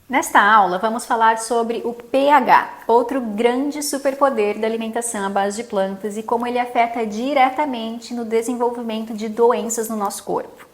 Nesta aula, vamos falar sobre o pH, outro grande superpoder da alimentação à base de plantas e como ele afeta diretamente no desenvolvimento de doenças no nosso corpo.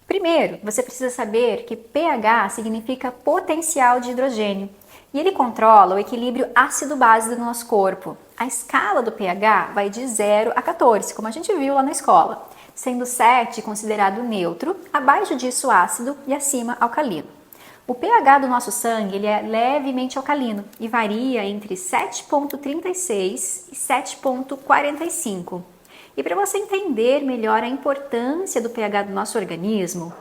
Primeiro, você precisa saber que pH significa potencial de hidrogênio e ele controla o equilíbrio ácido-base do nosso corpo. A escala do pH vai de 0 a 14, como a gente viu lá na escola, sendo 7 considerado neutro, abaixo disso ácido e acima alcalino. O pH do nosso sangue ele é levemente alcalino e varia entre 7,36 e 7,45. E para você entender melhor a importância do pH do nosso organismo,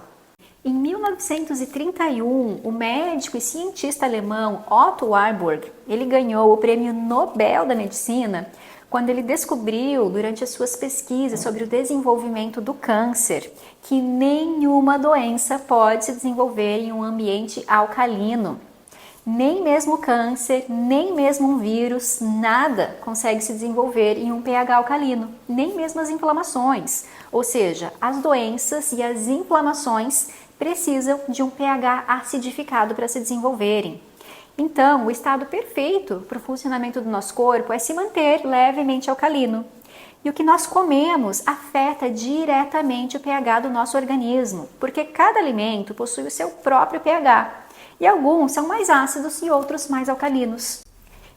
em 1931, o médico e cientista alemão Otto Warburg, ele ganhou o Prêmio Nobel da Medicina quando ele descobriu, durante as suas pesquisas sobre o desenvolvimento do câncer, que nenhuma doença pode se desenvolver em um ambiente alcalino. Nem mesmo o câncer, nem mesmo um vírus, nada consegue se desenvolver em um pH alcalino, nem mesmo as inflamações. Ou seja, as doenças e as inflamações precisam de um pH acidificado para se desenvolverem. Então, o estado perfeito para o funcionamento do nosso corpo é se manter levemente alcalino. E o que nós comemos afeta diretamente o pH do nosso organismo, porque cada alimento possui o seu próprio pH. E alguns são mais ácidos e outros mais alcalinos.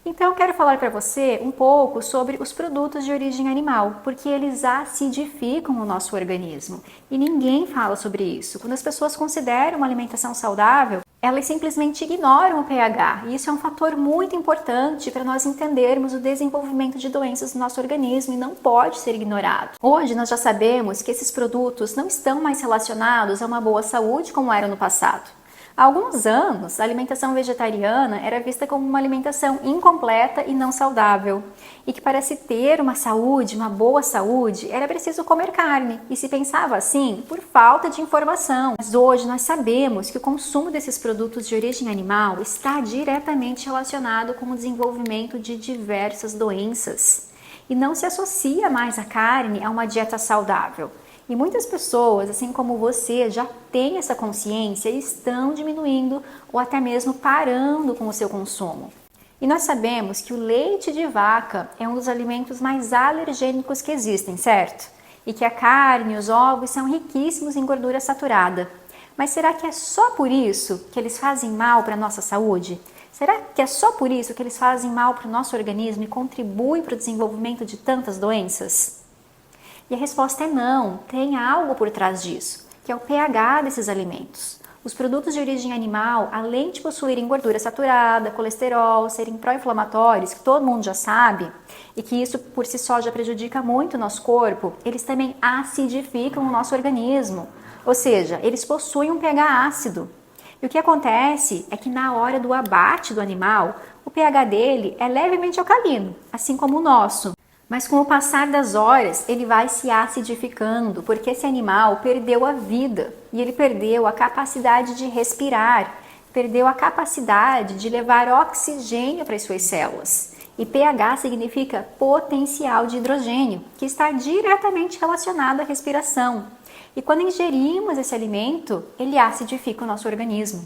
Então eu quero falar para você um pouco sobre os produtos de origem animal, porque eles acidificam o nosso organismo. E ninguém fala sobre isso. Quando as pessoas consideram uma alimentação saudável, elas simplesmente ignoram o pH. E isso é um fator muito importante para nós entendermos o desenvolvimento de doenças no nosso organismo e não pode ser ignorado. Hoje nós já sabemos que esses produtos não estão mais relacionados a uma boa saúde como era no passado. Há alguns anos, a alimentação vegetariana era vista como uma alimentação incompleta e não saudável, e que para se ter uma saúde, uma boa saúde, era preciso comer carne, e se pensava assim por falta de informação. Mas hoje nós sabemos que o consumo desses produtos de origem animal está diretamente relacionado com o desenvolvimento de diversas doenças, e não se associa mais a carne a uma dieta saudável. E muitas pessoas, assim como você, já têm essa consciência e estão diminuindo ou até mesmo parando com o seu consumo. E nós sabemos que o leite de vaca é um dos alimentos mais alergênicos que existem, certo? E que a carne e os ovos são riquíssimos em gordura saturada. Mas será que é só por isso que eles fazem mal para a nossa saúde? Será que é só por isso que eles fazem mal para o nosso organismo e contribuem para o desenvolvimento de tantas doenças? E a resposta é não, tem algo por trás disso, que é o pH desses alimentos. Os produtos de origem animal, além de possuírem gordura saturada, colesterol, serem pró-inflamatórios, que todo mundo já sabe, e que isso por si só já prejudica muito o nosso corpo, eles também acidificam o nosso organismo. Ou seja, eles possuem um pH ácido. E o que acontece é que na hora do abate do animal, o pH dele é levemente alcalino, assim como o nosso. Mas com o passar das horas, ele vai se acidificando, porque esse animal perdeu a vida e ele perdeu a capacidade de respirar, perdeu a capacidade de levar oxigênio para as suas células. E pH significa potencial de hidrogênio, que está diretamente relacionado à respiração. E quando ingerimos esse alimento, ele acidifica o nosso organismo.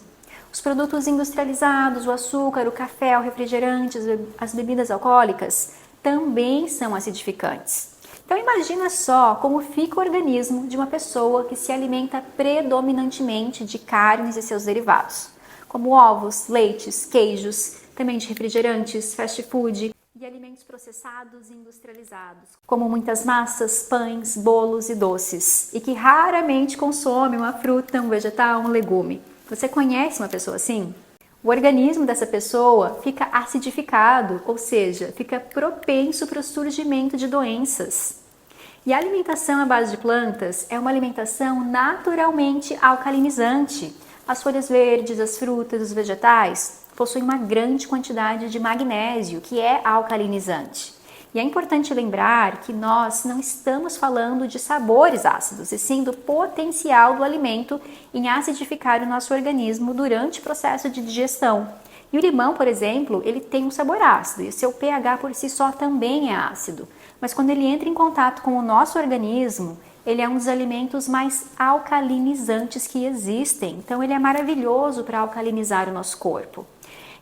Os produtos industrializados, o açúcar, o café, o refrigerante, as bebidas alcoólicas, também são acidificantes. Então imagina só como fica o organismo de uma pessoa que se alimenta predominantemente de carnes e seus derivados, como ovos, leites, queijos, também de refrigerantes, fast food e alimentos processados e industrializados, como muitas massas, pães, bolos e doces, e que raramente consome uma fruta, um vegetal, um legume. Você conhece uma pessoa assim? O organismo dessa pessoa fica acidificado, ou seja, fica propenso para o surgimento de doenças. E a alimentação à base de plantas é uma alimentação naturalmente alcalinizante. As folhas verdes, as frutas, os vegetais possuem uma grande quantidade de magnésio, que é alcalinizante. E é importante lembrar que nós não estamos falando de sabores ácidos, e sim do potencial do alimento em acidificar o nosso organismo durante o processo de digestão. E o limão, por exemplo, ele tem um sabor ácido e o seu pH por si só também é ácido. Mas quando ele entra em contato com o nosso organismo, ele é um dos alimentos mais alcalinizantes que existem. Então ele é maravilhoso para alcalinizar o nosso corpo.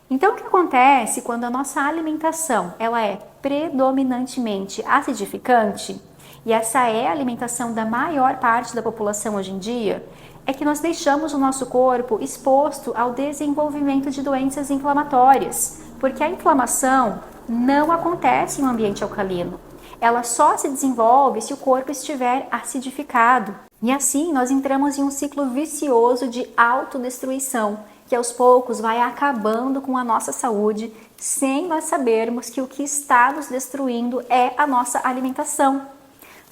Então o que acontece quando a nossa alimentação ela é predominantemente acidificante, e essa é a alimentação da maior parte da população hoje em dia, é que nós deixamos o nosso corpo exposto ao desenvolvimento de doenças inflamatórias, porque a inflamação não acontece em um ambiente alcalino. Ela só se desenvolve se o corpo estiver acidificado. E assim nós entramos em um ciclo vicioso de autodestruição, que aos poucos vai acabando com a nossa saúde, sem nós sabermos que o que está nos destruindo é a nossa alimentação.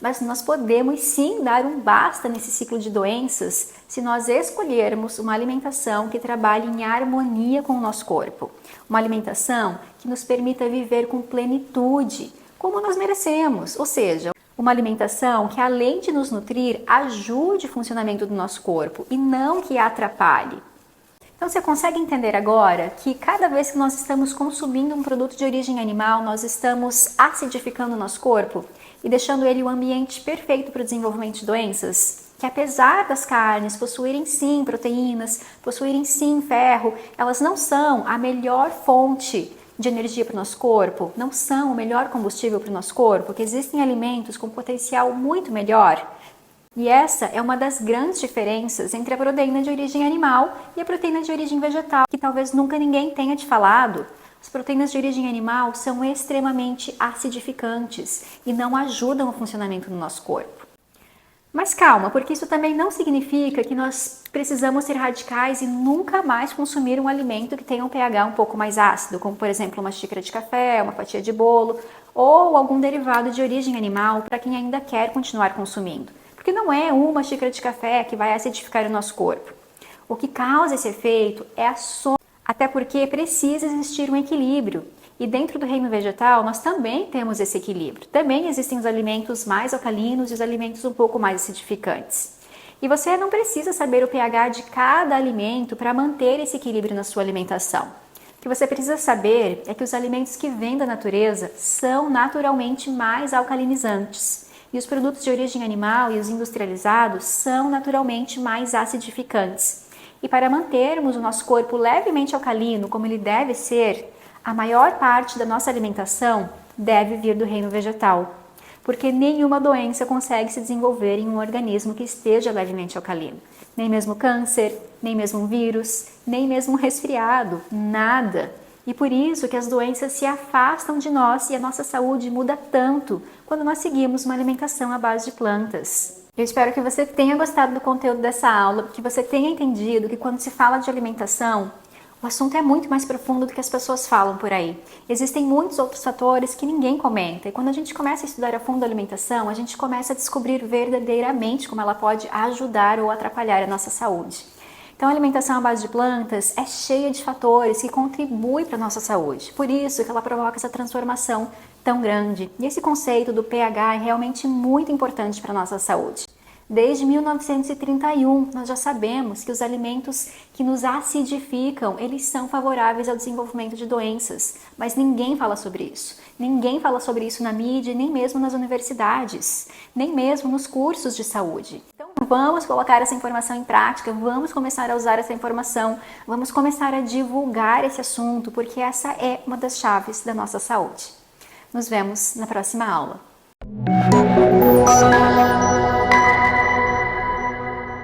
Mas nós podemos sim dar um basta nesse ciclo de doenças se nós escolhermos uma alimentação que trabalhe em harmonia com o nosso corpo. Uma alimentação que nos permita viver com plenitude, como nós merecemos, ou seja, uma alimentação que além de nos nutrir, ajude o funcionamento do nosso corpo e não que a atrapalhe. Então você consegue entender agora que cada vez que nós estamos consumindo um produto de origem animal, nós estamos acidificando o nosso corpo e deixando ele o ambiente perfeito para o desenvolvimento de doenças? Que apesar das carnes possuírem sim proteínas, possuírem sim ferro, elas não são a melhor fonte de energia para o nosso corpo, não são o melhor combustível para o nosso corpo, que existem alimentos com potencial muito melhor. E essa é uma das grandes diferenças entre a proteína de origem animal e a proteína de origem vegetal, que talvez nunca ninguém tenha te falado. As proteínas de origem animal são extremamente acidificantes e não ajudam o funcionamento do nosso corpo. Mas calma, porque isso também não significa que nós precisamos ser radicais e nunca mais consumir um alimento que tenha um pH um pouco mais ácido, como por exemplo uma xícara de café, uma fatia de bolo ou algum derivado de origem animal para quem ainda quer continuar consumindo. Porque não é uma xícara de café que vai acidificar o nosso corpo. O que causa esse efeito é a soma, até porque precisa existir um equilíbrio. E dentro do reino vegetal nós também temos esse equilíbrio. Também existem os alimentos mais alcalinos e os alimentos um pouco mais acidificantes. E você não precisa saber o pH de cada alimento para manter esse equilíbrio na sua alimentação. O que você precisa saber é que os alimentos que vêm da natureza são naturalmente mais alcalinizantes. E os produtos de origem animal e os industrializados são naturalmente mais acidificantes. E para mantermos o nosso corpo levemente alcalino, como ele deve ser, a maior parte da nossa alimentação deve vir do reino vegetal, porque nenhuma doença consegue se desenvolver em um organismo que esteja levemente alcalino. Nem mesmo câncer, nem mesmo um vírus, nem mesmo um resfriado, nada. E por isso que as doenças se afastam de nós e a nossa saúde muda tanto quando nós seguimos uma alimentação à base de plantas. Eu espero que você tenha gostado do conteúdo dessa aula, que você tenha entendido que quando se fala de alimentação, o assunto é muito mais profundo do que as pessoas falam por aí. Existem muitos outros fatores que ninguém comenta. E quando a gente começa a estudar a fundo a alimentação, a gente começa a descobrir verdadeiramente como ela pode ajudar ou atrapalhar a nossa saúde. Então a alimentação à base de plantas é cheia de fatores que contribuem para a nossa saúde. Por isso que ela provoca essa transformação tão grande. E esse conceito do pH é realmente muito importante para a nossa saúde. Desde 1931, nós já sabemos que os alimentos que nos acidificam, eles são favoráveis ao desenvolvimento de doenças. Mas ninguém fala sobre isso. Ninguém fala sobre isso na mídia, nem mesmo nas universidades, nem mesmo nos cursos de saúde. Então vamos colocar essa informação em prática, vamos começar a usar essa informação, vamos começar a divulgar esse assunto, porque essa é uma das chaves da nossa saúde. Nos vemos na próxima aula.